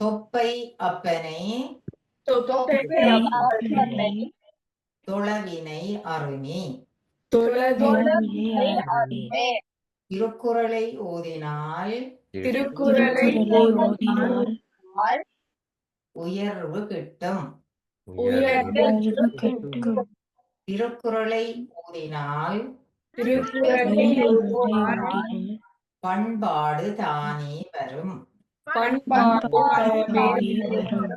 தொப்பை அப்பனை தொப்பை அப்பனை தொழவினை அருணி. தொழவினை அருணே. திருக்குறளை ஓதினால் திருக்குறளை ஓதினால் உயர்வு கிட்டும். உயர்வு கிட்டும். திருக்குறளை ஓதினால் திருக்குறளை ஓதினால் பண்பாடு தானே வரும். பண்பாடு தானே வரும்.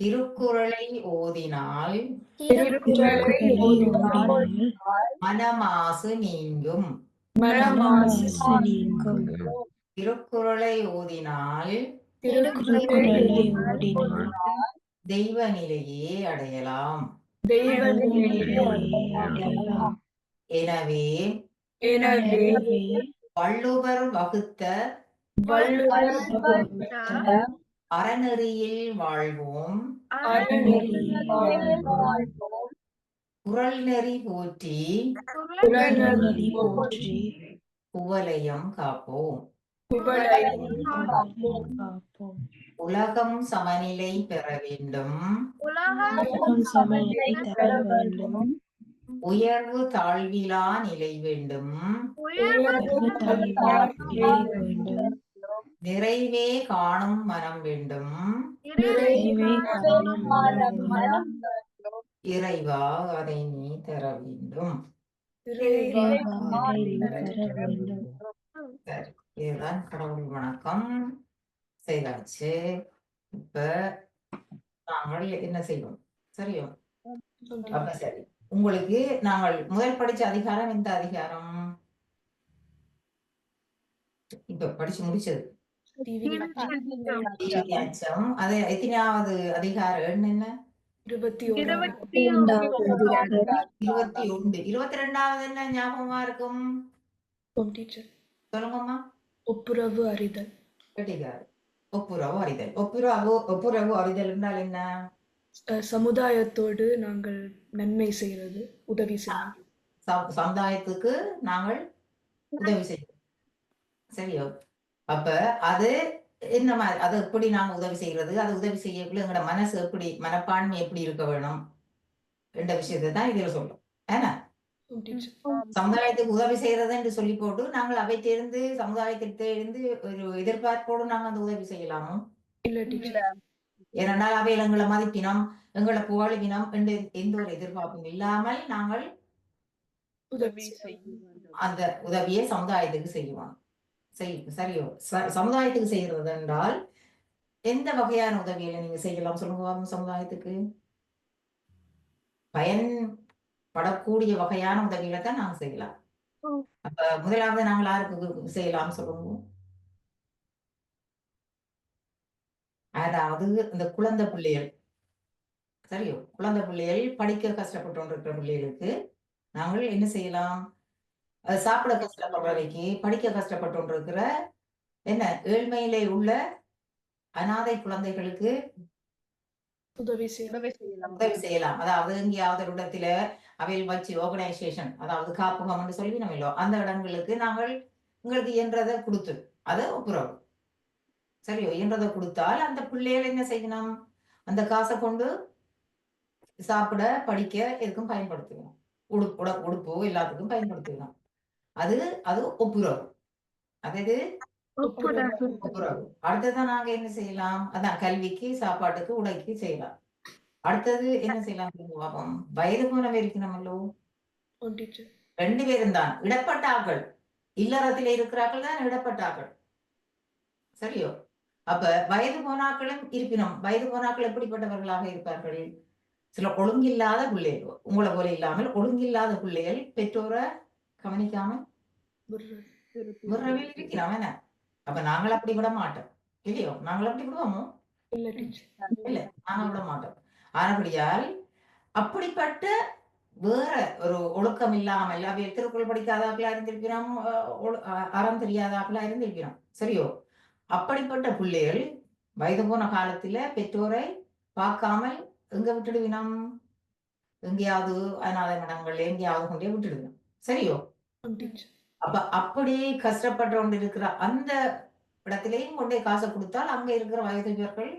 திருக்குறளை ஓதினால் திருக்குறளை ஓதினால் மனமாசு நீங்கும். மனமாசு நீங்கும். திருக்குறளை ஓதினால் திருக்குறளை ஓதினால் தெய்வ நிலையே அடையலாம். தெய்வ நிலையை அடையலாம். எனவே எனவே வள்ளுவர் வகுத்த வள்ளுவர் வகுத்த அறநெறியில் வாழ்வோம். அறநெறியில் வாழ்வோம். குறள் நெறி போற்றி புறநெறி போற்றி குவலயம் காப்போம். குவலயம் காப்போம். உலகம் சமநிலை பெற வேண்டும். உலகம் சமநிலை பெற வேண்டும். உயர்வு தாழ்விலா நிலை வேண்டும். உயர்வு தாழ்வா நிலை வேண்டும். நிறைவே காணும் மனம் வேண்டும். நிறைவே காணும் மனம் வேண்டும். இறைவா அதை நீ தர வேண்டும். இறைவா அதை நீ தர வேண்டும். சரி, இதுதான் கடவுள் வணக்கம் செய்தாச்சு. இப்ப நாங்கள் என்ன செய்வோம்? சரியோ? அப்ப சரி, உங்களுக்கு நாங்கள் முதல் படிச்ச அதிகாரம் எந்த அதிகாரம்? இப்ப படிச்சு முடிச்சது அச்சம். அது எத்தனாவது அதிகாரம்? என்ன? 21. 21. 22வது என்ன ஞாபகமா இருக்கும்? சொல்லுங்கம்மா. ஒப்புரவு அறிதல். கட்டிக்காரு. ஒப்புரவு அறிதல். ஒப்புரவு அறிதல் என்றால் என்ன? சமுதாயத்தோடு நாங்கள் நன்மை செய்யறது, உதவி செய்யறது. சமுதாயத்துக்கு நாங்கள் உதவி செய்யணும். சரியோ? அப்ப அது என்ன மாதிரி, அது எப்படி நாங்க உதவி செய்யறது, அது உதவி செய்யக்குள்ள எங்களோட மனசு எப்படி, மனப்பான்மை எப்படி இருக்க வேணும் என்ற விஷயத்தை தான் இதுல சொல்லும். ஏன்னா சமுதாயத்துக்கு உதவி செய்யறது என்று சொல்லி போட்டு நாங்கள் அவை தேர்ந்து சமுதாயத்திற்கு இருந்து ஒரு எதிர்பார்ப்போடு நாங்க அந்த உதவி செய்யலாமோ? ஏனென்றால் அவை எங்களை மதிப்பினம், எங்களை புகழினம் என்று எந்த ஒரு எதிர்பார்ப்பும் இல்லாமல் நாங்கள் அந்த உதவியை சமுதாயத்துக்கு செய்வோம். சரியோ? சமுதாயத்துக்கு செய்யறது என்றால் எந்த வகையான உதவிகளை நீங்க செய்யலாம் சொல்லுங்க. சமுதாயத்துக்கு பயன்படக்கூடிய வகையான உதவிகளை தான் நாங்க செய்யலாம். அப்ப முதலாவது நாங்கள் யாருக்கு செய்யலாம் சொல்லுங்க. அதாவது இந்த குழந்தை பிள்ளைகள், சரியோ? குழந்தை பிள்ளைகள் படிக்க கஷ்டப்பட்டு இருக்கிற பிள்ளைகளுக்கு நாங்கள் என்ன செய்யலாம்? சாப்பிட கஷ்டப்படுறவைக்கு, படிக்க கஷ்டப்பட்டு இருக்கிற என்ன ஏழ்மையிலே உள்ள அனாதை குழந்தைகளுக்கு உதவி செய்யலாம். அதாவது எங்கேயாவது ஒரு இடத்துல அவையில் வச்சு ஆர்கனைசேஷன், அதாவது காப்பகம் என்று சொல்லி நம்ம அந்த இடங்களுக்கு நாங்கள் உங்களுக்கு இயன்றதை கொடுத்து, அது ஒப்புரவு. சரியோ? இயன்றதை கொடுத்தால் அந்த பிள்ளைகள் என்ன செய்யணும்? அந்த காசை கொண்டு சாப்பிட, படிக்க எதுக்கும் பயன்படுத்தணும். உடுப்பு எல்லாத்துக்கும் பயன்படுத்தணும். அது ஒப்புரவு. அது ஒப்புரவு. அடுத்ததான் நாங்க என்ன செய்யலாம்? அதான் கல்விக்கு, சாப்பாட்டுக்கு, உடைக்கு செய்யலாம். அடுத்தது என்ன செய்யலாம்? வயது போனவே இருக்கணுமல்லோ. 2 பேரும் தான் இடப்பட்ட ஆக்கள், இல்லறத்திலே இருக்கிறார்கள் தான் இடப்பட்ட ஆக்கள். சரியோ? அப்ப வயது போனாக்களும் இருப்பினும் வயது போனாக்கள் எப்படிப்பட்டவர்களாக இருப்பார்கள்? சில ஒழுங்கில்லாத பிள்ளைகள், உங்களை போல இல்லாமல் ஒழுங்கில்லாத பிள்ளைகள் பெற்றோரை கவனிக்காமல் விடுறவில் இருக்கிறோம். என்ன? அப்ப நாங்கள் அப்படி விட மாட்டோம் இல்லையோ? நாங்கள் அப்படி விடுவோமோ? இல்ல, நாங்க விட மாட்டோம். ஆனபடியால் அப்படிப்பட்ட வேற ஒரு ஒழுக்கம் இல்லாமல் அவைய திருக்குறள் படிக்காதாக்களா இருந்திருக்கிறோம், அறம் தெரியாதாக்களா இருந்திருக்கிறோம். சரியோ? அப்படிப்பட்ட பிள்ளைகள் வயது போன காலத்துல பெற்றோரை பார்க்காமல் எங்க விட்டுடுவினோம்? எங்கேயாவது அநாத மடங்கள் எங்கேயாவது கொண்டே விட்டுடுவினோம். சரியோ? அப்ப அப்படி கஷ்டப்பட்டு கொண்டு இருக்கிற அந்த இடத்திலேயும் கொண்டே காசை கொடுத்தால் அங்க இருக்கிற வயோதிபர்கள்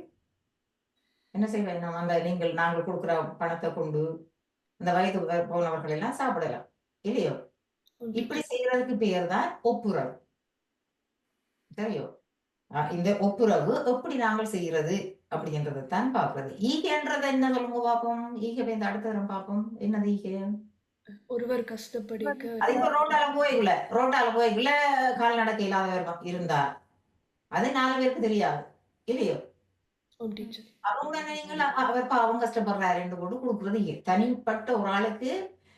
என்ன செய்வேன், அந்த நாங்கள் கொடுக்கிற பணத்தை கொண்டு அந்த வயது போனவர்கள் எல்லாம் சாப்பிடலாம் இல்லையோ. இப்படி செய்யறதுக்கு பேர் தான் ஒப்புரவு. சரியோ. இந்த ஒப்புரவு எப்படி நாங்கள் செய்யறது அப்படின்றதை தான் பாக்குறது. ஈகைன்றது என்ன சொல்லுங்க பாப்போம். ஈகை இந்த அடுத்த தரம் பார்ப்போம். என்னது ஈகை? ஒருவர் கஷ்டப்படிக்க அது இப்ப ரோட்டால போய்க்குள்ள கால் நடக்க இல்லாதவர் இருந்தா அது 4 பேருக்கு தெரியாது இல்லையோ. அவங்க நீங்கள் அவர் பாவம் கஷ்டப்படுறாருன்னு போட்டு கொடுக்கறது ஈகை. தனிப்பட்ட ஒரு ஆளுக்கு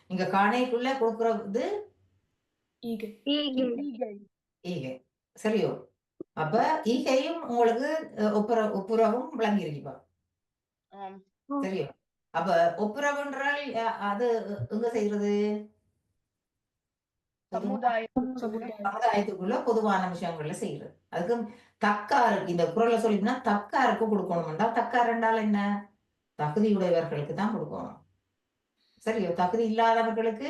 நீங்க காணைக்குள்ள கொடுக்கறது ஈகை. சரியோ. அப்ப ஈகையும் உங்களுக்கு ஒப்புரவும் விளங்கி இருப்பா. சரியோ. அப்ப ஒப்புரவுன்றால் அது எங்க செய்யறது? சமுதாயத்துக்குள்ள பொதுவான விஷயங்கள்ல செய்யறது. அதுக்கு தக்காருக்கு இந்த குரலை சொல்லினா தக்காருக்கு கொடுக்கணும்டா. தக்கார் என்றால் என்ன? தகுதியுடையவர்களுக்கு தான் கொடுக்கணும். சரியோ. தகுதி இல்லாதவர்களுக்கு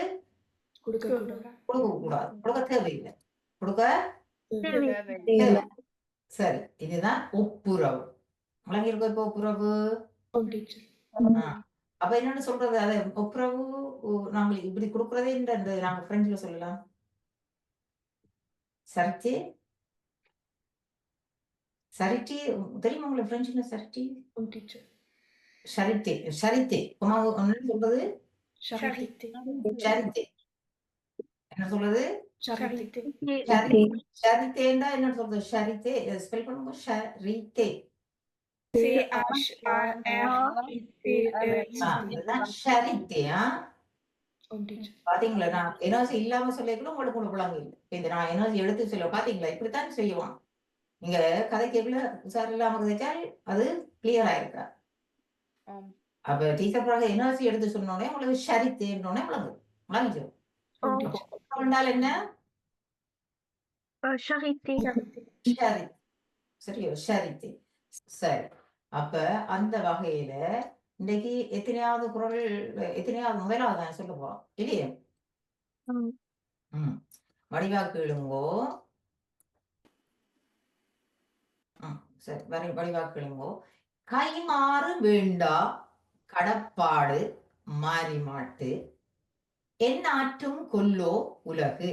கொடுக்க கூடாது, கொடுக்க தேவையில்லை, கொடுக்க தேவை. சரி, இதுதான் ஒப்புரவு. விளங்கி இருக்க இப்ப ஒப்புரவு. அப்ப என்னன்னு சொல்றது? அதை ஒப்புரவு நாங்கள் இப்படி கொடுக்கறதே இந்த நாங்க பிரெஞ்சுல சொல்லலாம் சரிட்டி. சரிட்டி தெரியுமா உங்களுக்கு பிரெஞ்சுல? சரிட்டி சரித்தே சரித்தே சொல்றது சரித்தே. என்ன சொல்றது? சரித்தேண்டா என்ன சொல்றது? சரித்தே ஸ்பெல் பண்ணுங்க. சரித்தே பாத்தீங்களா? நான் எனர்ஜி இல்லாம சொல்லிக்கணும் உங்களுக்கு ஒண்ணு புலங்க இல்லை. இந்த நான் எனர்ஜி எடுத்து சொல்ல பாத்தீங்களா? இப்படித்தான் செய்வான். நீங்க கதைக்குள்ள உசார் இல்லாம கதைச்சால் அது கிளியர் ஆயிருக்கா. அப்ப டீச்சர் எனர்ஜி எடுத்து சொன்னோடனே உங்களுக்கு சரித்தேன்னோடனே விளங்கு விளங்கிச்சோம். என்ன? சரியோ. சரித்தே. சரி. அப்ப அந்த வகையில இன்னைக்கு எத்தனையாவது குரல், எத்தனையாவது முதலாவது நான் சொல்ல போறோம் இல்லையே. வடிவா கேளுங்கோ. சரி, வடிவா கேளுங்கோ. கைமாறு வேண்டா கடப்பாடு மாறி மாட்டு எந்நாற்றும் கொல்லோ உலகு.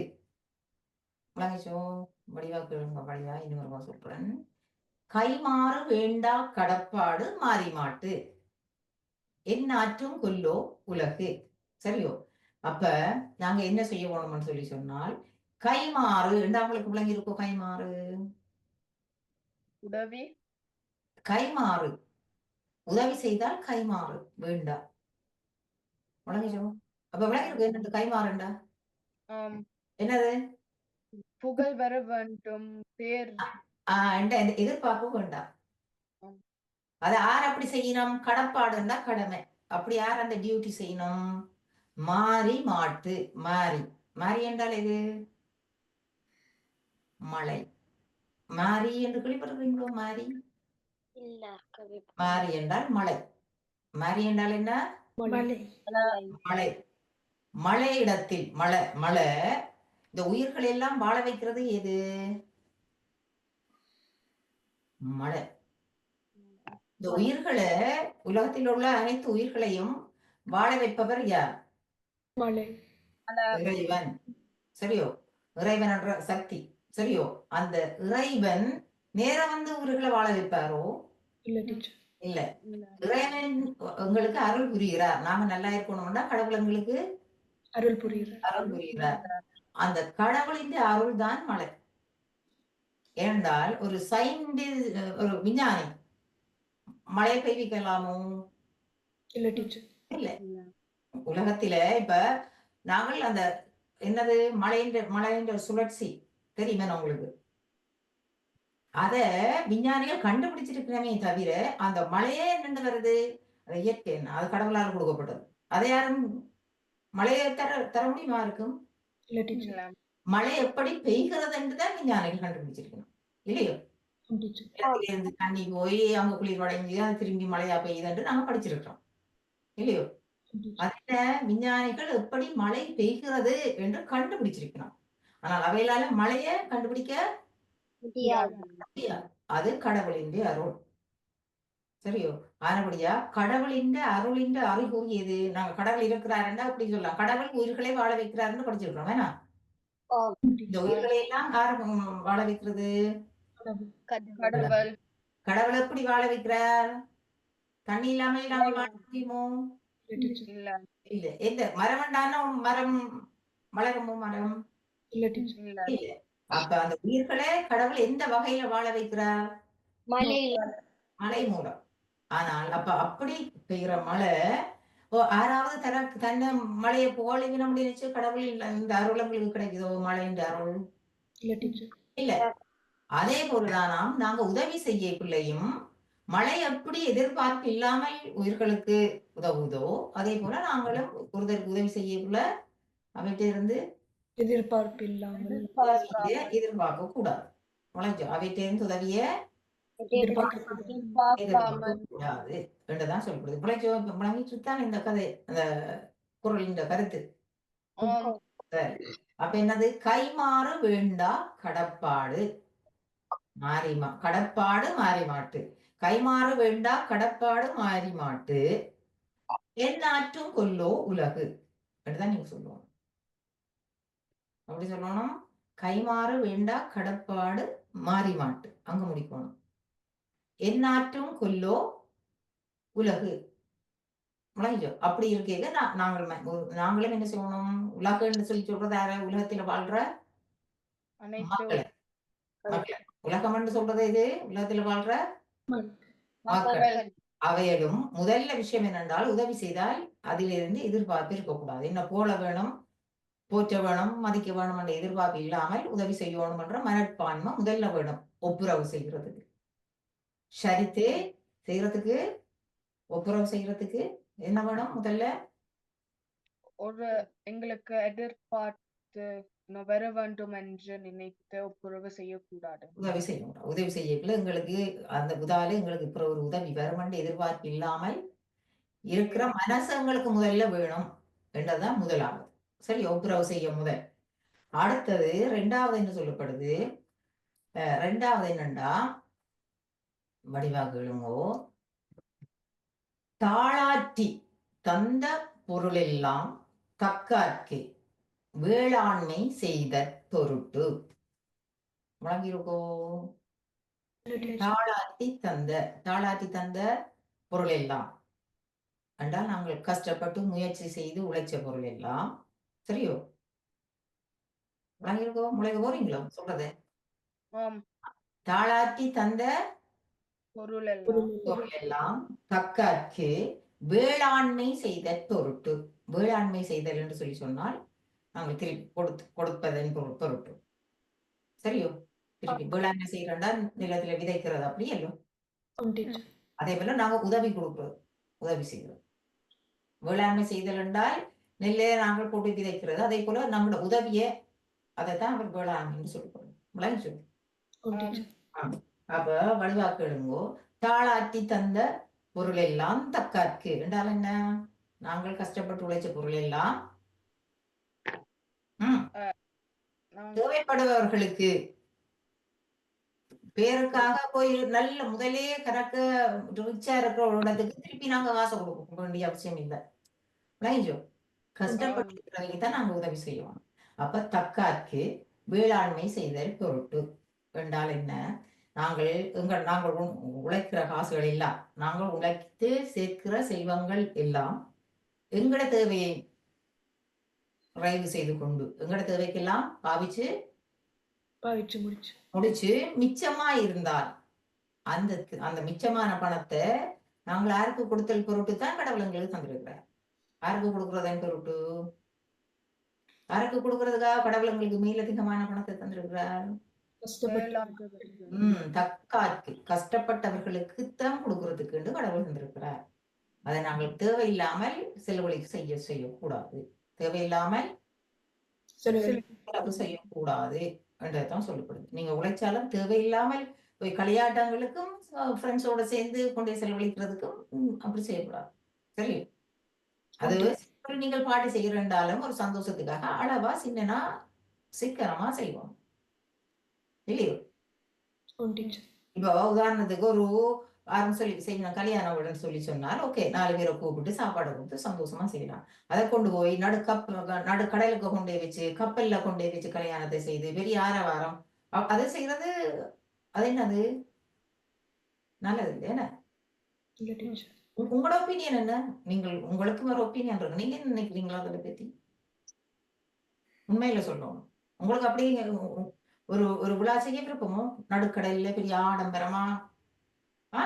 விளங்கிச்சோ. வடிவா கேளுங்க. வடிவா இன்னொரு சொல்றேன். கைமாறு வேண்டா கடப்பாடு மாறி மாட்டு எந்நாற்றும் கொல்லோ உலகு. சரியோ. அப்ப நாங்க என்ன செய்ய போனோம்னு சொல்லி சொன்னால் கைமாறு உங்களுக்கு விளங்கி இருக்கோ. கைமாறு உதவி. கைமாறு உதவி செய்தால் கைமாறு வேண்டா. விளங்கிச்சோ. அப்ப விளங்கி இருக்கு என்னது கைமாறுண்டா? என்னது? புகழ் வர வேண்டும், பேர் எதிர்பார்ப்பு வேண்டாம். அது யார் அப்படி செய்யணும்? கடப்பாடுன்னா கடமை. அப்படி யார் அந்த டியூட்டி செய்யணும்? மாறி மாட்டு. மாறி மாறி என்றால் எது? மழை. மாறி என்று கேள்விப்பட்டிருக்கீங்களோ? மாறி மாறி என்றால் மழை. மாறி என்றால் என்ன? மழை. மழை இடத்தில் மழை. மழை இந்த உயிர்கள் எல்லாம் வாழ வைக்கிறது எது? மழை. இந்த உயிர்களை, உலகத்தில் உள்ள அனைத்து உயிர்களையும் வாழ வைப்பவர் யார்? இறைவன். சரியோ. இறைவன் என்ற சக்தி. சரியோ. அந்த இறைவன் நேரம் வந்து உயிர்களை வாழ வைப்பாரோ? இல்ல. இறைவன் உங்களுக்கு அருள் புரிகிறார். நாம நல்லா இருக்கணும்னா கடவுள் எங்களுக்கு அருள் புரிகிறார். அந்த கடவுளின் அருள் தான் மழை. ஏனென்றால் ஒரு சயின்டிஸ்ட், ஒரு விஞ்ஞானி மழை பெய்விக்கலாமோ? இல்ல. உலகத்தில இப்ப நாங்கள் அந்த என்னது மழைன்ற சுழற்சி தெரியுமா உங்களுக்கு? அத விஞ்ஞானிகள் கண்டுபிடிச்சிருக்கிறமே தவிர அந்த மழையே நின்று வருது அது இயற்கை, அது கடவுளால் கொடுக்கப்பட்டது. அதை யாரும் மழையை தர முடியுமா? இருக்கும். மழை எப்படி பெய்கிறது என்றுதான் விஞ்ஞானிகள் கண்டுபிடிச்சிருக்கணும் இல்லையோ. இருந்து தண்ணி போய் அவங்க குளிர் அடைஞ்சு அது திரும்பி மழையா பெய்யுது என்று நாங்க படிச்சிருக்கிறோம் இல்லையோ. அதுல விஞ்ஞானிகள் எப்படி மழை பெய்கிறது என்று கண்டுபிடிச்சிருக்கணும். ஆனால் அவையிலால மழையை கண்டுபிடிக்க அது கடவுளின் அருள். சரியோ? ஆனபடியா கடவுளின் அருளின் அறிகுறி எது? நாங்க கடவுள் இருக்கிறாருன்னா அப்படி சொல்லலாம். கடவுள் உயிர்களை வாழ வைக்கிறாருன்னு படிச்சிருக்கிறோம். வேணா இந்த உயிர்களை எல்லாம் யாரு வாழ வைக்கிறது? கடவுள் கடவுள் எப்படி வாழ வைக்கிறார்? தண்ணி இல்லாமல் நாங்கள் வாழ முடியுமோ? இல்ல இல்ல. எந்த மரம் மரம் வளருமோ மரம்? இல்ல டீச்சர். இல்ல இல்ல. அப்ப அந்த உயிர்களை கடவுள் எந்த வகையில வாழ வைக்கிறார்? மழை மூலம். ஆனால் அப்ப அப்படி பெய்கிற மழை யாராவது தன்னை மழையை போலிவின முடிச்சு கடவுள் இந்த அருள் உங்களுக்கு கிடைக்குதோ மழையின் அருள்? இல்ல டீச்சர். இல்ல. அதே போலதான் நாங்க உதவி செய்ய பிள்ளையும் மழை எப்படி எதிர்பார்ப்பு இல்லாமல் உயிர்களுக்கு உதவுதோ அதே போல நாங்களும் ஒருத்தருக்கு உதவி செய்யக்குள்ள அவற்றை இருந்து எதிர்பார்ப்பு இல்லாமல் எதிர்பார்க்க கூடாது. முளைஞ்சோ அவற்றை இருந்து உதவிய எதிர்பார்க்க எதிர்பார்க்க கூடாது என்றுதான் சொல்லப்படுது. முளைச்சுத்தான் இந்த கதை அந்த குரல் இந்த கருத்து. சரி. அப்ப என்னது? கைமாறு வேண்டா கடப்பாடு கடப்பாடு மாறி மாட்டு. கைமாறு வேண்டா கடப்பாடு மாறி மாட்டு எந்நாற்றும் கொல்லோ உலகு அப்படிதான் நீங்க சொல்லுவோம். அப்படி சொல்லணும். கைமாறு வேண்டா கடப்பாடு மாறி மாட்டு அங்க முடிக்கணும். எந்நாற்றும் கொல்லோ உலகு முளைஞ்சோ அப்படி இருக்கீங்க. நாங்களும் என்ன செய்யணும்? உலகுன்னு சொல்லி சொல்றது யார? உலகத்துல வாழ்ற மக்களை. உலகம் என்று சொல்றது இது உலகத்துல வாழ்ற மக்கள். அவையிலும் முதல்ல விஷயம் என்னென்றால் உதவி செய்தால் அதிலிருந்து எதிர்பார்ப்பு இருக்கக்கூடாது. என்ன போல வேணும், போற்ற வேணும், மதிக்க வேணும் என்ற எதிர்பார்ப்பு இல்லாமல் உதவி செய்யணும் என்ற மனப்பான்மை முதல்ல வேணும். ஒப்புரவு செய்யறதுக்கு சரித்து செய்யறதுக்கு ஒப்புரவு செய்யறதுக்கு என்ன வேணும்? முதல்ல ஒரு எங்களுக்கு எதிர்பார்த்து வர வேண்டும் என்று நினைத்து ஒப்புரவு செய்யக்கூடாது. உதவி செய்யணும். உதவி செய்யக்குள்ள எங்களுக்கு அந்த உதால எங்களுக்கு இப்ப ஒரு உதவி வருமென்று எதிர்பார்ப்பு இல்லாமல் இருக்கிற மனசு எங்களுக்கு முதல்ல வேணும் என்றதான் முதலாவது. சரி, ஒப்புரவு செய்ய முதல். அடுத்தது ரெண்டாவது என்ன சொல்லப்படுது? ரெண்டாவது என்னண்டா வடிவாக எழுங்கோ. தாளாற்றி தந்த பொருளெல்லாம் தக்கார்க்கு வேளாண்மை செய்த பொருட்டு. முழங்கிருக்கோ? தாளாற்றி தந்த பொருள் எல்லாம் என்றால் நாங்கள் கஷ்டப்பட்டு முயற்சி செய்து உழைச்ச பொருள் எல்லாம். சரியோ? முழங்கிருக்கோ? முளைக்க போறீங்களோ சொல்றது? தாளாற்றி தந்த பொருள் எல்லாம் தக்கார்க்கு வேளாண்மை செய்த பொருட்டு. வேளாண்மை செய்தல் என்று சொல்லி சொன்னால் நாங்கள் திருப்பி கொடுப்பதன் பொருட்டு. சரியோ? திருப்பி வேளாண்மை செய்யறா நிலத்துல விதைக்கிறது அப்படி எல்லாம். அதே போல நாங்க உதவி கொடுக்கிறோம், உதவி செய்கிறோம். வேளாண்மை செய்தல் என்றால் நெல்லை நாங்கள் போட்டு விதைக்கிறது. அதே போல நம்மளோட உதவிய அதைத்தான் அவர் வேளாண்மைன்னு சொல்லுவோம். விளங்கி சொல்லு. அப்ப வடிவாக்கு எழுங்கோ. தாளாற்றி தந்த பொருள் எல்லாம் தக்கார்க்கு என்றால் என்ன? நாங்கள் கஷ்டப்பட்டு உழைச்ச பொருள் எல்லாம் தேவைப்படுபவர்களுக்கு பேருக்காக போய் நல்ல முதலே கணக்கு ரிச்சா இருக்கிறவங்களுக்கு திருப்பி நாங்க காசை கொடுக்க வேண்டிய அவசியம் இல்லை. விளைஞ்சோ கஷ்டப்பட்டு தான் நாங்க உதவி செய்வோம். அப்ப தக்கார்க்கு வேளாண்மை செய்தல் பொருட்டு என்றால் என்ன? நாங்கள் உழைக்கிற காசுகள் எல்லாம், நாங்கள் உழைத்து சேர்க்கிற செல்வங்கள் எல்லாம் எங்கட தேவையை நிறைவு செய்து கொண்டு எங்கட தேவைக்கெல்லாம் பாவிச்சு முடிச்சு மிச்சமா இருந்தால் அந்த மிச்சமான பணத்தை நாங்கள் யாருக்கு கொடுத்தல் பொருட்டு தான் கடவுள் எங்களுக்கு தந்திருக்கிறார். யாருக்கு கொடுக்கறதன் பொருட்டு? யாருக்கு கொடுக்கறதுக்காக கடவுள் எங்களுக்கு மேலதிகமான பணத்தை தந்திருக்கிறார்? தக்கார்க்கு கஷ்டப்பட்டவர்களுக்கு தான் கொடுக்கறதுக்கு கடவுள் தந்திருக்கிறார். அதை நாங்கள் தேவையில்லாமல் செலவழிக்கு செய்யக்கூடாது. தேவையில்லாமல் செலவு செய்யக்கூடாது என்றதான் சொல்லப்படுது. நீங்க உழைச்சாலும் தேவையில்லாமல் போய் களியாட்டங்களுக்கும் ஃப்ரெண்ட்ஸோட சேர்ந்து கொண்டே செலவழிக்கிறதுக்கும் அப்படி செய்யக்கூடாது. சரி, அது நீங்கள் பாட்டு செய்யறாலும் ஒரு சந்தோஷத்துக்காக அளவா சின்னனா சிக்கனமா செய்வோம் இல்லையோ? ஆம் டீச்சர். இப்போ உதாரணத்துக்கு ஒரு யாரும் சொல்லி செய்யணும் கல்யாணம் உடன் சொல்லி சொன்னால் ஓகே 4 பேரை கூப்பிட்டு சாப்பாடு கொடுத்து சந்தோஷமா செய்யலாம். அதை கொண்டு போய் நடு கடலுக்கு கொண்டு போய் வச்சு கப்பல்ல கொண்டு போய் வச்சு கல்யாணத்தை செய்து பெரிய ஆரவாரம் அதை செய்யறது அது என்னது நல்லது இல்லை என்ன? இல்ல டீச்சர். உங்களோட ஒப்பீனியன் என்ன? நீங்கள் உங்களுக்கு ஒரு ஒப்பீனியன் இருக்கு. நீங்க என்ன நினைக்கிறீங்களா அதை பத்தி? உண்மையில சொல்லணும். உங்களுக்கு அப்படி ஒரு ஒரு விழா செய்ய விருப்பமோ? நடுக்கடல்ல பெரிய ஆடம்பரமா? ஆ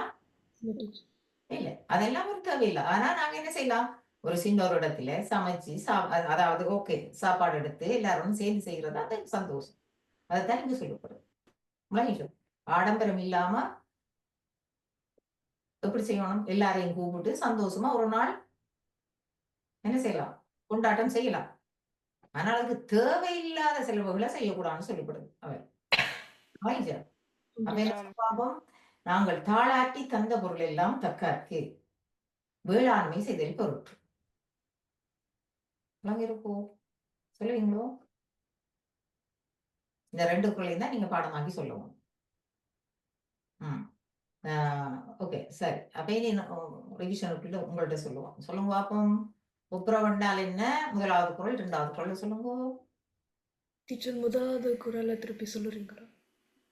இல்ல டீச்சர். இல்ல. அதெல்லாம் ஒரு தேவையில்ல. ஆனா நாங்க என்ன செய்யலாம்? ஒரு சின்ன ஒரு இடத்துல சமைச்சு அதாவது ஓகே சாப்பாடு எடுத்து எல்லாரும் சேர்ந்து செய்யறது அது சந்தோஷம். அதைத்தான் நீங்க சொல்லப்படுது. மகிழ்ச்சி. ஆடம்பரம் இல்லாம எப்படி செய்யணும்? எல்லாரையும் கூப்பிட்டு சந்தோஷமா ஒரு நாள் என்ன செய்யலாம்? கொண்டாட்டம் செய்யலாம். ஆனா அதுக்கு தேவையில்லாத செலவுகளை செய்யக்கூடாதுன்னு சொல்லப்படுது. அவர் மகிழ்ச்சி. அப்ப என்ன பாப்போம்? நாங்கள் தாளாட்டி தந்த பொருள் எல்லாம் தக்கார்க்கு வேளாண்மை செய்தல் பொருட்டு. இருக்கோ சொல்லுவீங்களோ? இந்த 2 குரலையும் தான் நீங்க பாடமாக்கி சொல்லணும். ம். ஓகே சரி. அப்ப இனி ரிவிஷனுக்குள்ள உங்கள்ட்ட சொல்லுவோம். சொல்லுங்க பாப்போம். ஒப்புரவென்றால் என்ன? முதலாவது குறள், 2வது குறள் சொல்லுங்க. டீச்சர் முதலாவது குரலை திருப்பி சொல்லுறீங்களா?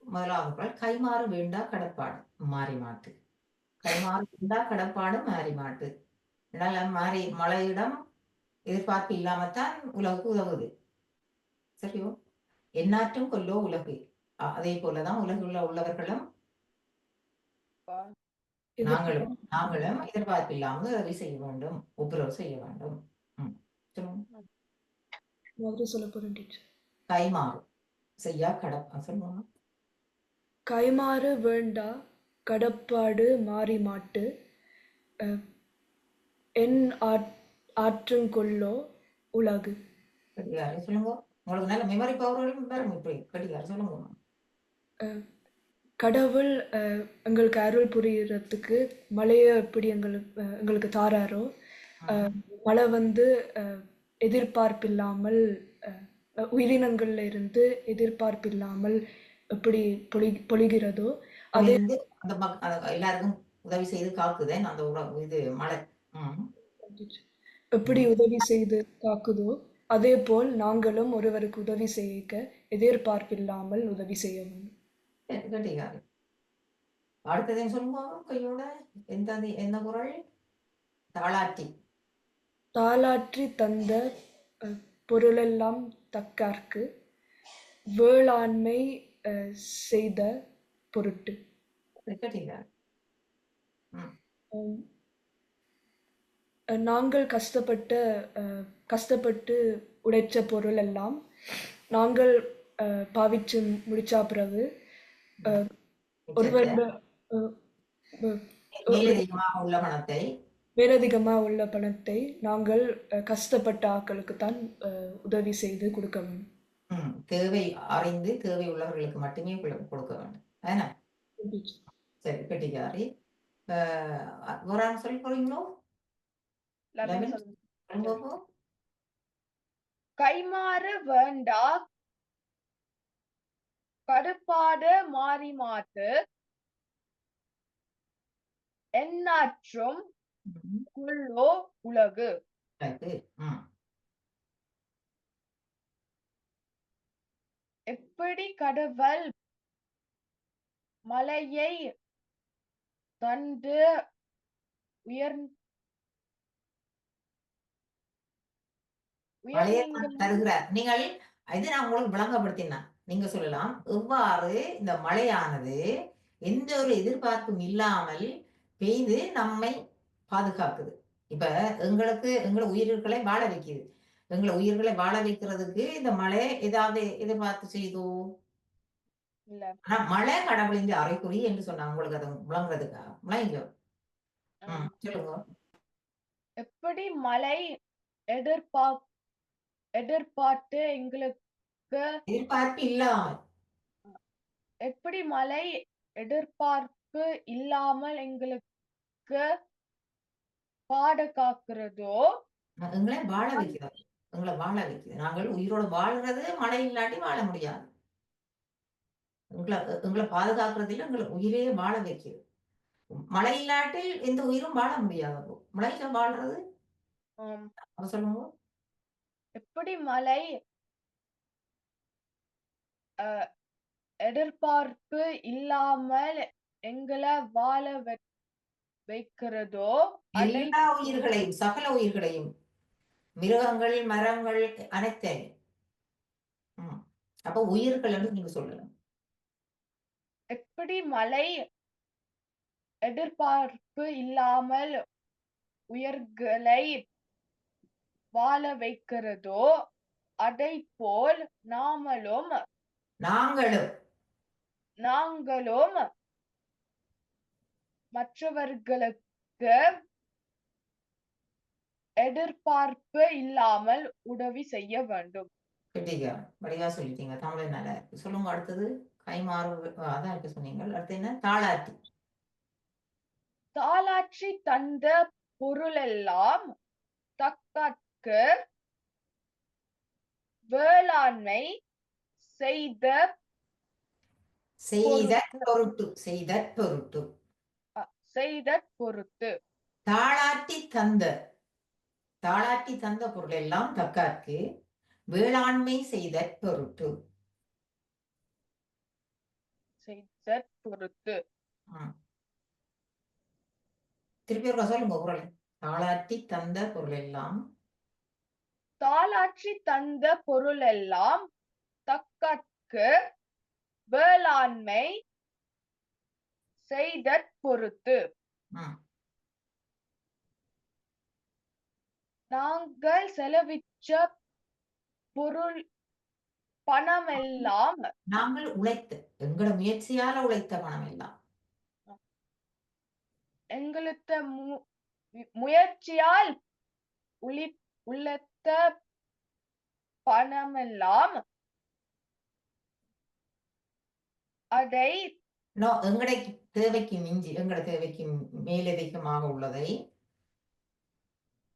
முதலாவது குறள் கைமாறு வேண்டா கடப்பாடு மாறி மாட்டு. கைமாறு வேண்டா கடப்பாடு மாறி மாட்டு. மாறி மழையிடம் எதிர்பார்ப்பு இல்லாமத்தான் உலகுக்கு உதவுது. சரியோ? எந்நாற்றும் கொல்லோ உலகு. அதே போலதான் உலகுள்ள உள்ளவர்களும் நாங்களும் எதிர்பார்ப்பு இல்லாமல் உதவி செய்ய வேண்டும், ஒப்புரவு செய்ய வேண்டும். மாதிரி சொல்ல போறேன் டீச்சர். கைமாறு செய்யா சொல்லுவாங்க. கைமாறு வேண்டா கடப்பாடு மாறி மாட்டு என் ஆற்றுங்கொள்ளோ உலகு. கடிகாரம் சொல்லுங்க. உங்களுக்கு நல்ல மெமரி பவர்களும் வரும். இப்படி கடிகாரம் சொல்லுங்க. கடவுள் எங்களுக்கு அருள் புரியறதுக்கு மழையை எப்படி எங்களுக்கு தாராரோ, மழை வந்து எதிர்பார்ப்பில்லாமல் உயிரினங்கள்ல இருந்து எதிர்பார்ப்பில்லாமல் எப்படி பொழிகிறதோ அதே எல்லாருக்கும் உதவி செய்து காக்குதேன் அந்த இது மழை எப்படி உதவி செய்து காக்குதோ அதே போல் நாங்களும் ஒருவருக்கு உதவி செய்ய எதிர்பார்ப்பில்லாமல் உதவி செய்ய வேண்டும். அடுத்ததையும் சொல்லுங்க கையோட. எந்த குறள்? தாளாற்றி தந்த பொருளெல்லாம் தக்கார்க்கு வேளாண்மை செய்த பொருட்டு. நாங்கள் கஷ்டப்பட்டு உடைச்ச பொருள் எல்லாம் நாங்கள் பாவிச்சு முடிச்சா பிறகு மேலதிகமா உள்ள பணத்தை நாங்கள் கஷ்டப்பட்ட ஆட்களுக்கு தான் உதவி செய்து கொடுக்க வேண்டும். தேவை அறிந்து தேவை உள்ளவர்களுக்கு மட்டுமே கொடுக்க வேண்டும். சரி கெட்டிக்காரி. சொல்லி போறீங்களோ? கைமாறு வேண்டா கடுப்பாடு மாறி மாட்டு எந்நாற்றும் கொல்லோ உலகு. எப்படி கடவுள் மலையை தந்து தருகிறார். நீங்கள் இது நான் உங்களுக்கு விளங்கப்படுத்தினா நீங்க சொல்லலாம் எவ்வாறு இந்த மழையானது எந்த ஒரு எதிர்பார்ப்பும் இல்லாமல் பெய்து நம்மை பாதுகாக்குது. இப்ப எங்களை உயிர்களை வாழ வைக்குது. எங்களை உயிர்களை வாழ வைக்கிறதுக்கு இந்த மழை ஏதாவது எதிர்பார்த்து செய்தோ? ஆனா மழை கடவுளின் அறைக்குறி என்று சொன்னாங்க. உங்களுக்கு அதை விளங்குறதுக்கா விளங்க சொல்லுங்க. எப்படி மழை எதிர்பார்த்து எங்களுக்கு எதிர்பார்ப்பு இல்லாமல் எப்படி மழை எதிர்பார்ப்பு இல்லாமல் எங்களுக்கு பாதுகாக்கிறதோ எங்களை வாழ வைக்கிறது. எங்களை வாழ வைக்கிறது. நாங்கள் உயிரோடு வாழ்றது மழை இல்லாட்டி வாழ முடியாது. எங்களை எங்களை பாதுகாக்கிறதுல எங்களை உயிரே வாழ வைக்கிறது. மழை இல்லாட்டில் எந்த உயிரும் வாழ முடியாது. மழையில வாழ்றது ஆம். அப்ப சொல்லுங்க. எப்படி மழை அஹ், எதிர்பார்ப்பு இல்லாமல் எங்களை வாழ வைக்கிறதோ அதை எல்லா உயிர்களையும், சகல உயிர்களையும், மிருகங்கள், மரங்கள் அனைத்தையும். அப்ப உயிர்கள் என்று நீங்க சொல்லலாம். எப்படி மழை எதிர்பார்ப்பு இல்லாமல் உயிர்களை வாழ வைக்கிறதோ அதை போல் நாங்களும் மற்றவர்களுக்கு எதிர்பார்ப்பு இல்லாமல் உதவி செய்ய வேண்டும். வடிவா சொல்லிட்டீங்க. தமிழ் நல்லா இருக்கு. சொல்லுங்க அடுத்தது. கைமாறு அதான் இப்ப சொன்னீங்க. அடுத்து என்ன? தாளாட்டி. தாளாற்றி தந்த பொருளெல்லாம் தக்கற்கு வேளாண்மை செய்த பொருட்டு தாளாட்டி தந்த பொருள் எல்லாம் தக்கார்க்கு வேளாண்மை செய்த பொருட்டு. திருப்பி ஒரு சொல்லுங்க குரல். தாளாட்டி தந்த பொருள் எல்லாம் தக்கற்கு வேளாண்மை செய்த பொருட்டு. நாங்கள் செலவிச்ச பொருள் பணமெல்லாம் நாங்கள் உழைத்த எங்களோட முயற்சியால உழைத்த பணம் எல்லாம் எங்களுத்த முயற்சியால் உழைத்த பணமெல்லாம் அதை எங்களுடைய தேவைக்கு மிஞ்சி, எங்களோட தேவைக்கு மேலதிகமாக உள்ளதை,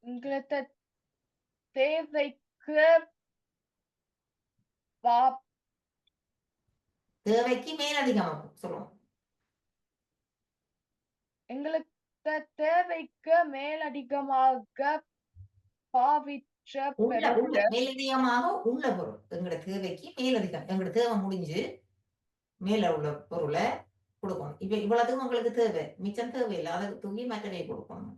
எங்களுத்த தேவைக்கு மேலதிகமாக சொல்லுவோம். எங்களுக்கு தேவைக்கு மேலதிகமாக பாவிச்ச மேலதிகமாக உள்ள பொருள். எங்களோட தேவைக்கு மேலதிகம், எங்களோட தேவை முடிஞ்சு மேல உள்ள பொருளை கொடுக்கணும். இப்ப இவ்வளவுக்கும் உங்களுக்கு தேவை, மிச்சம் தேவையில்லை, அதை தூக்கி மற்றவை கொடுக்கணும்.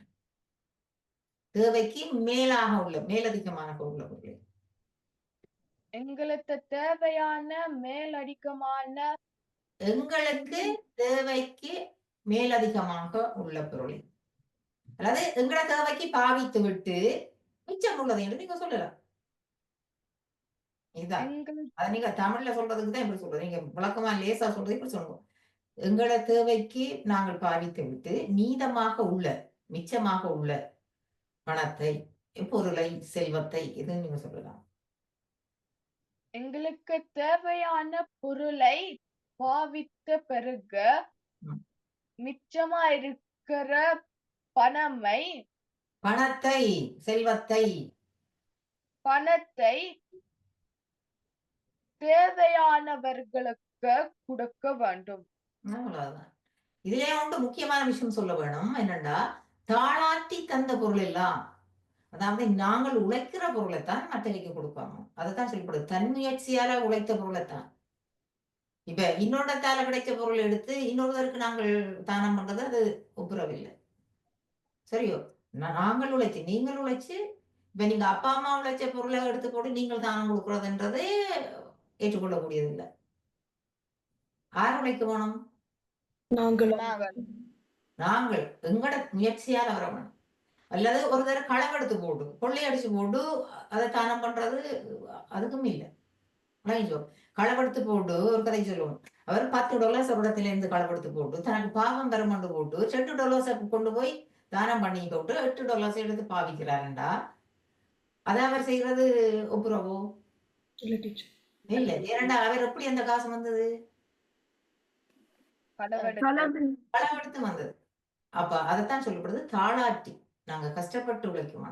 தேவைக்கு மேலாக உள்ள மேலதிகமாக உள்ள பொருள். எங்களுக்கு தேவையான மேலதிகமான எங்களுக்கு தேவைக்கு மேலதிகமாக உள்ள பொருள், அதாவது எங்களோட தேவைக்கு பாவித்து விட்டு மிச்சம் உள்ளது என்று நீங்க சொல்லலாம். இதுதான் அதை நீங்க தமிழ்ல சொல்றதுக்கு தான் இப்படி சொல்றது. நீங்க விளக்கமா லேசா சொல்றது இப்படி சொல்லுவோம். எங்களோட தேவைக்கு நாங்கள் பாவித்து விட்டு மீதமாக உள்ள, மிச்சமாக உள்ள பணத்தை, பொருளை, செல்வத்தை, இதுன்னு நீங்க சொல்லலாம். எங்களுக்கு தேவையான பொருளை பாவித்த பிறகு மிச்சமா இருக்கிற பணத்தை, செல்வத்தை, பணத்தை தேவையானவர்களுக்கு கொடுக்க வேண்டும். அவ்வளவுதான். இதுல ஒன்று முக்கியமான விஷயம் சொல்ல வேணும். என்னன்னா, தாளாட்டி தந்த பொருள் எல்லாம், அதாவது நாங்கள் உழைக்கிற பொருளைத்தான் மற்றவைக்கு கொடுப்பாங்க. அதைத்தான் சொல்லப்படுது. தன் முயற்சியால உழைத்த பொருளைத்தான். இப்ப இன்னொருத்தால கிடைச்ச பொருள் எடுத்து இன்னொருவருக்கு நாங்கள் தானம் பண்றது அது ஒப்புரவில்லை. சரியோ? நாங்கள் உழைச்சு, நீங்கள் உழைச்சு, இப்ப நீங்க அப்பா அம்மா உழைச்ச பொருளை எடுத்து போட்டு நீங்கள் தானம் கொடுக்கறதுன்றதே ஏற்றுக்கொள்ளக்கூடியது இல்லை. யார் உழைக்க வேணும்? நாங்கள் எங்கட முயற்சியால் வர வேணும். அல்லது ஒரு தடவை களவெடுத்து போட்டு, கொள்ளையடிச்சு போட்டு அதை தானம் பண்றது அதுக்கும் இல்லை. களவெடுத்து போட்டு ஒரு கதை சொல்லுவோம். அவர் $10 ஒரு இருந்து களவெடுத்து போட்டு தனக்கு பாவம் பெறமண்டு போட்டு $8 கொண்டு போய் தானம் பண்ணி போட்டு $8 எடுத்து பாவிக்கிறாருண்டா அதை அவர் செய்யறது ஒப்புரவோ? இல்ல. ஏனண்டா அவர் எப்படி அந்த காசு வந்தது? களவெடுத்து வந்தது. அப்ப அதைத்தான் சொல்லப்படுது தாளாட்டி. நாங்க கஷ்டப்பட்டு உழைக்குமா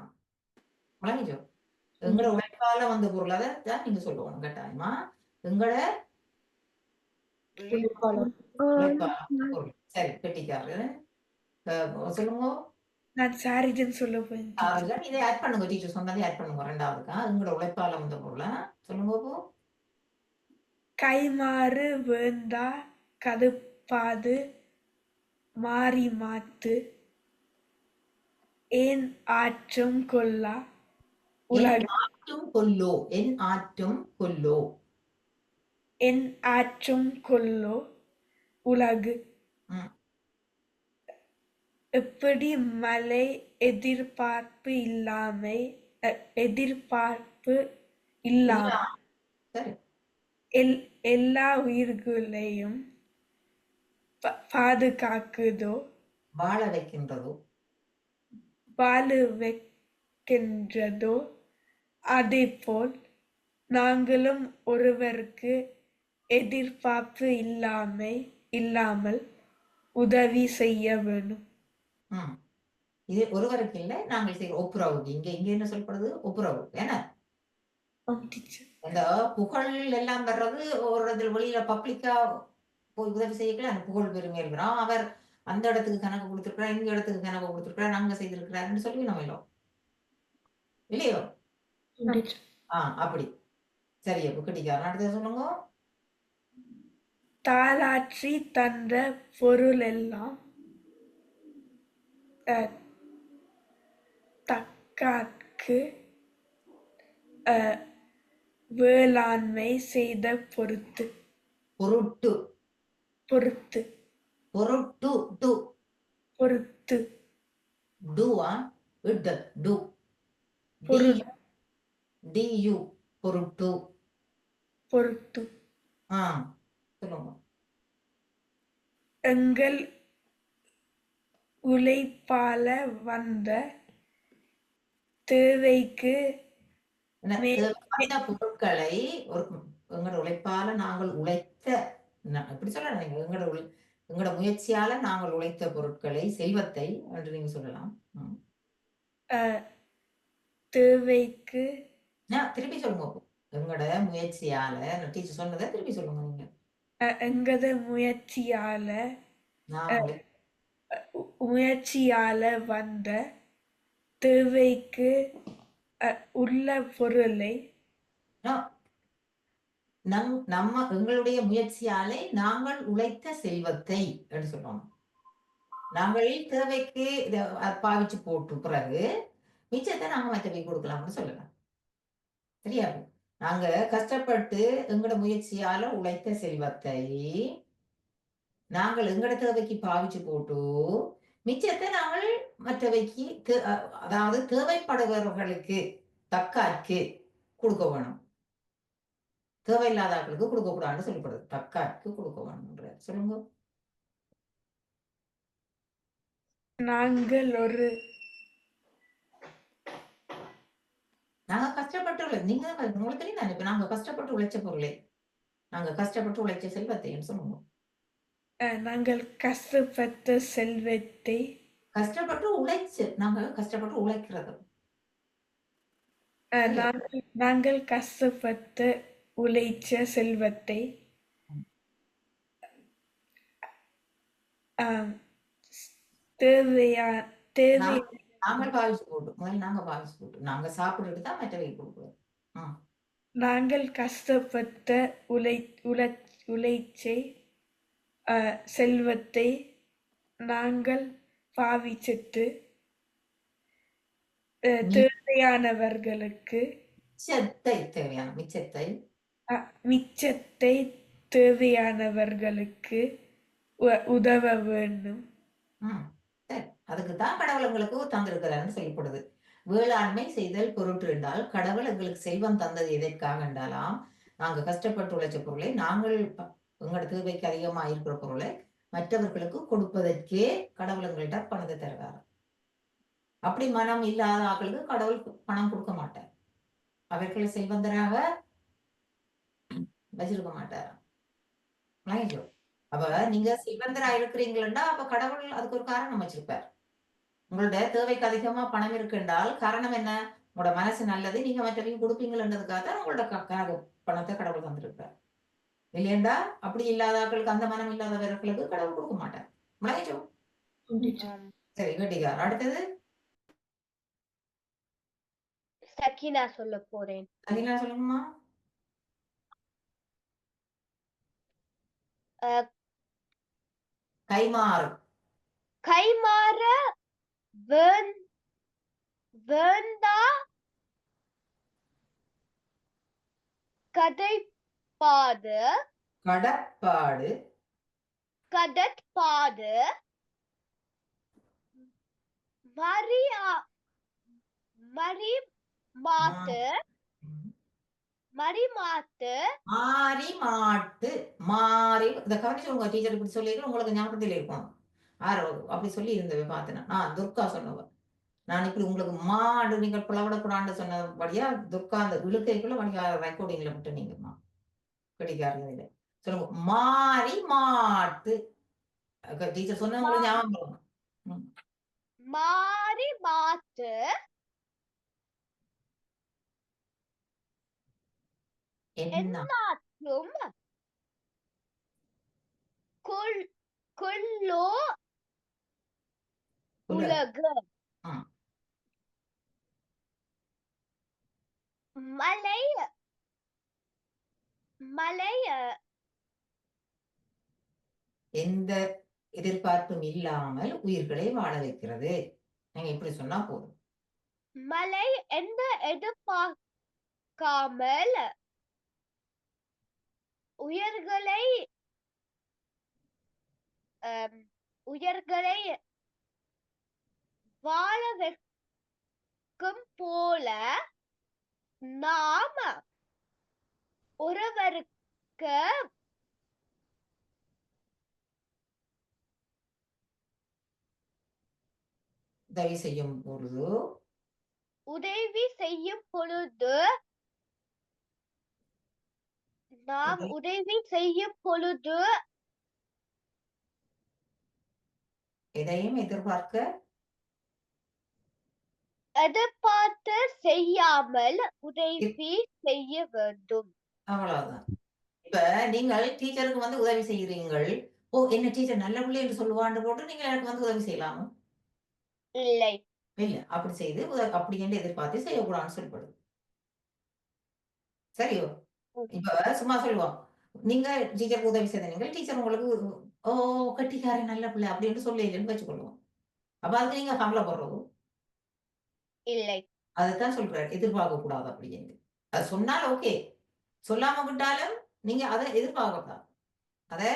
வழங்கிச்சோ, எங்களோட உழைப்பால வந்த பொருள், அதைத்தான் நீங்க சொல்லுவோம். கட்டாயமா எங்களை உழைப்பாளர். உழைப்பாளர் பொருள். சரி, கெட்டிக்காரர். சொல்லுங்க. நான் சாரிஜன் சொல்ல போறேன் teacher. சாரஜன், இதை ஆட் பண்ணுங்க. டீச்சர் சொன்னதை ஆட் பண்ணுங்க. ரெண்டாவதுக்கா எங்களோட உழைப்பால வந்த பொருளை சொல்லுங்க போ. கைமாறு வேந்தா கதுப்பாது மாறி மாத்து ஏன் ஆற்றும் கொல்லா என் உலகு ஆற்றும் கொல்லோ. என் ஆற்றும் கொல்லோ. என் ஆற்றும் கொல்லோ உலகு ம். எப்படி மழை எதிர்பார்ப்பு இல்லாம சரி, எல்லா உயிர்களையும் பாதுகாக்குதோ வாழ வைக்கின்றதோ. வாழ வைக்கின்றதோ அதேபோல் நாங்களும் ஒருவருக்கு எதிர்பார்ப்பு இல்லாமல் உதவி செய்ய வேணும். ம். இது ஒருவருக்கு இல்லை, நாங்கள் செய்கிற ஒப்புரவுக்கு. இங்க இங்க என்ன சொல்லப்படுது? ஒப்புரவு. ஏன்னா ஆம் teacher. இந்த புகழ் எல்லாம் வர்றது ஒரு இடத்துல வெளியில பப்ளிக்கா போய் உதவி செய்யல. அந்த புகழ் பெருமை இருக்கிறோம். அவர் அந்த இடத்துக்கு கணக்கு கொடுத்திருக்கிறார், இந்த இடத்துக்கு கணக்கு கொடுத்திருக்கிறார், நாங்க செய்திருக்கிறாருன்னு சொல்லி நம்ம இல்லை இல்லையோ? ஆம் teacher. அப்படி. சரி, அப்ப கெட்டிக்காரன். அடுத்தது சொல்லுங்க. தாலாற்றி தந்த பொருளெல்லாம் தக்கார்க்கு வேளாண்மை செய்த பொருட்டு பொருட்டு. பொருட்டு பொருட்டு. டு. பொருட்டு டூவா? இட். டு. பொருள் டியூ. பொருட்டு. பொருட்டு சொல்லுங்க. எங்கள் உழைப்பால வந்த தேவைக்கு என்ன, மே- தேவையான பொருட்களை ஒரு எங்களோட உழைப்பால நாங்கள் உழைத்த, எப்படி சொல்லலாம் நீங்க, எங்களோட முயற்சியால நாங்கள் உழைத்த பொருட்களை, செல்வத்தை என்று நீங்க சொல்லலாம். தேவைக்கு திருப்பி சொல்லுங்க அப்போ. எங்களோட முயற்சியால, டீச்சர் சொன்னதை திருப்பி சொல்லுங்க நீங்க. எங்கத முயற்சியால நான் முயற்சியால வந்த தேவைக்கு உள்ள பொருளை நம்ம எங்களுடைய முயற்சியாலே நாங்கள் உழைத்த செல்வத்தை என்று சொல்லணும். நாங்கள் தேவைக்கு பாவிச்சு போட்டு பிறகு மிச்சத்தை நாங்க மற்றவை கொடுக்கலாம்னு சொல்லலாம். சரியா? நாங்க கஷ்டப்பட்டு எங்களோட முயற்சியால உழைத்த செல்வத்தை நாங்கள் எங்களோட தேவைக்கு பாவிச்சு போட்டு மிச்சத்தை நாங்கள் மற்றவைக்கு அதாவது தேவைப்படுபவர்களுக்கு தக்காக்கு கொடுக்க வேணும். தேவையில்லாதவர்களுக்கு கொடுக்க கூடாதுன்னு சொல்லப்படுது. தக்காக்கு கொடுக்க வேணும்ன்ற சொல்லுங்க. நாங்க கஷ்டப்பட்டு நீங்க உங்களுக்கு தெரியும். இப்ப நாங்க கஷ்டப்பட்டு உழைச்ச பொருளை, நாங்க கஷ்டப்பட்டு உழைச்ச செல்வத்தைன்னு சொல்லுங்க. நாங்கள் கஷ்டப்பட்ட செல்வத்தை கஷ்டப்பட்டு உழைச்சு, நாங்க கஷ்டப்பட்டு உழைக்கிறது. நாங்கள் கஷ்டப்பட்டு உழைச்ச செல்வத்தை நாங்கள் பாவிச்சு போட்டு, முதல்ல நாங்க பாவிச்சு போட்டு நாங்க சாப்பிட்டுட்டு தான் மற்றவை கொடுக்குறோம். நாங்கள் கஷ்டப்பட்ட உழைச்சை செல்வத்தை நாங்கள் பாவிச்சிட்டு தேவையானவர்களுக்கு மிச்சத்தை தேவையானவர்களுக்கு உதவ வேண்டும். அதுக்குதான் கடவுள் எங்களுக்கு தந்திருக்கிறாருன்னு சொல்லப்படுது. வேளாண்மை செய்தல் பொருட்டு என்றால் கடவுள் எங்களுக்கு செல்வம் தந்தது எதற்காக என்றாலாம், நாங்க கஷ்டப்பட்டு உழைச்ச பொருளை நாங்கள் எங்களோட தேவைக்கு அதிகமா இருக்கிற பொருளை மற்றவர்களுக்கு கொடுப்பதற்கே கடவுள் எங்கள்கிட்ட பணத்தை தருவார். அப்படி மனம் இல்லாத ஆக்களுக்கு கடவுள் பணம் கொடுக்க மாட்டார். அவர்களை செல்வந்தராக வச்சிருக்க மாட்டார். அப்ப நீங்க செல்வந்தரா இருக்கிறீங்களா, அப்ப கடவுள் அதுக்கு ஒரு காரணம் வச்சிருப்பார். உங்களோட தேவைக்கு அதிகமா பணம் இருக்குன்றால் காரணம் என்ன? உங்களோட மனசு நல்லது, நீங்க மற்றவங்க கொடுப்பீங்கன்றதுக்காக தான் உங்களோட பணத்தை கடவுள் தந்திருப்பார். இல்லையண்டா அப்படி இல்லாதாக்களுக்கு அந்த மனம் இல்லாதவர்களுக்கு கடவுள் கொடுக்க மாட்டார். முளைச்சோ ஆம் டீச்சர். ஆம். சரி கட்டிக்கார். அடுத்தது சக்கினா சொல்ல போறேன். அகிலா சொல்லுங்கம்மா. அஹ், கைமாறு. கைமாற வேண்டா கதைப்பாடு கடப்பாடு. கடற்பாடு மரி மாத்து மரிமாத்து மாறி மாட்டு. மாறி இந்த கவனிச்சு உங்க டீச்சர் இப்படி சொல்லியிருக்கோம், உங்களுக்கு ஞாபகத்தில் இருக்கும். அப்படி சொல்லி இருந்தவை பார்த்தேன். துர்கா சொன்னவ. நான் இப்படி உங்களுக்கு மாடு நீங்கள் பிளவிடக்கூடாண்டு சொன்னபடியா துர்கா அந்த இழுக்கைக்குள்ள வணிக ரெக்கார்டிங்ல விட்டு நீங்கம்மா கிடைக்காது. சொல்லுங்க மாறி மாட்டு. டீச்சர் சொன்ன உங்களுக்கு ஞாபகம் இருக்கும். ம். மாறி மாத்து என்ன என்னாற்றும் கொள்ளோ உலகு ஆ. மலை மலை எந்த எதிர்பார்ப்பும் இல்லாமல் உயிர்களை வாழ வைக்கிறது. நீங்க இப்படி சொன்னா போதும். மலை எந்த எதிர்பார்க்காமல் உயர்களை உயர்களை வாழ வைக்கும் போல நாம் ஒருவருக்கு உதவி செய்யும் பொழுது உதவி செய்யும் பொழுது நாம் உதவி செய்யும் பொழுது எதையும் எதிர்பார்த்து செய்யாமல் உதவி செய்ய வேண்டும். அவ்வளவுதான். இப்ப நீங்கள் டீச்சருக்கு வந்து உதவி செய்கிறீர்கள். ஓ என்ன டீச்சர் நல்ல பிள்ளை என்று சொல்லுவான்னு போட்டு நீங்க எனக்கு வந்து உதவி செய்யலாமா? இல்லை. இல்ல அப்படி செய்து அப்படி என்று எதிர்பார்த்து செய்யக்கூடாதுன்னு சொல்லப்படுது. சரியோ? இப்ப சும்மா சொல்லுவோம். நீங்க டீச்சருக்கு உதவி செய்த நீங்கள் டீச்சர் உங்களுக்கு ஓ கட்டிக்காரன் நல்ல பிள்ளை அப்படின்னு சொல்லலன்னு வச்சுக்கொள்வோம். அப்ப அதுக்கு நீங்க கவலைப்படுறது இல்லை. அதுதான் சொல்றாரு. எதிர்பார்க்க கூடாது அப்படின்னு. அது சொன்னால் ஓகே. சொல்லாம விட்டாலும் நீங்க அதை எதிர்பார்க்கக்கூடாது.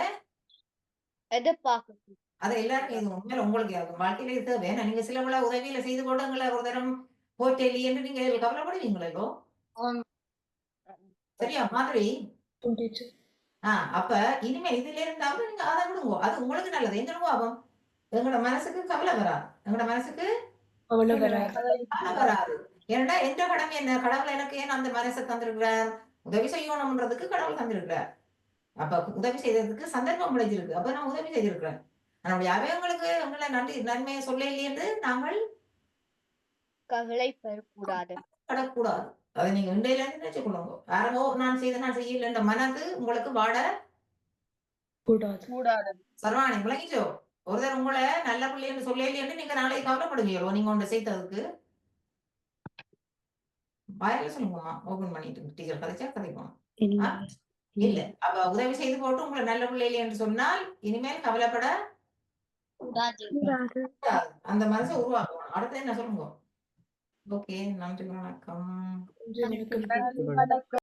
எதிர்பார்க்க அதை எல்லாருக்கும் இது உண்மையில உங்களுக்கு வாழ்க்கையில இது வேணும். நீங்க சில பல உதவியில செய்து போட்டு உங்களை ஒரு தரம் போட்டேலி என்று நீங்க கவலைப்படுவீங்களோ? சரியா மாதிரி? ஆம் டீச்சர். அப்ப இனிமே இதுல இருந்தாலும் நீங்க அதை விடுங்க. அது உங்களுக்கு நல்லது. எங்களுக்கு ஆகும். எங்களோட மனசுக்கு கவலை வராது. எங்களோட மனசுக்கு கவலை வராது. கவலை வராது. ஏன்னா எந்த கடமை என்ன? கடவுள் எனக்கு ஏன் அந்த மனசை தந்திருக்கிறார்? உதவி செய்யணும்ன்றதுக்கு கடவுள் தந்திருக்கிறார். அப்ப உதவி செய்யறதுக்கு சந்தர்ப்பம் கிடைச்சிருக்கு. அப்ப நான் உதவி செய்திருக்கிறேன். நம்முடைய அவயவங்களுக்கு உங்களை நன்மையை சொல்ல இல்லை என்று நாங்கள் கவலைப்படக்கூடாது. படக்கூடாது. அதை நீங்க இன்றையில இருந்து நினைச்சுக்கொள்ளுங்க. யாரோ நான் செய்யல என்ற மனது உங்களுக்கு வாட கூடாது. சர்வாணி விளங்கிச்சோ? ஒருத்தர் உங்களை நல்ல பிள்ளை என்று சொல்ல இல்லைன்னு நீங்க நாளைக்கு கவலைப்படுவீங்களோ? நீங்க ஒன்று செய்ததுக்கு வாயில சொல்லுங்கம்மா. ஓபன் பண்ணிட்டு டீச்சர் கதைச்சா கதைப்போம். இல்ல அப்ப உதவி செய்து போட்டு உங்களை நல்ல பிள்ளை என்று சொன்னால் இனிமேல் கவலைப்பட அந்த மனசை உருவாக்கணும். அடுத்து என்ன சொல்லுங்க? ஓகே நன்றி வணக்கம். நன்றி வணக்கம்.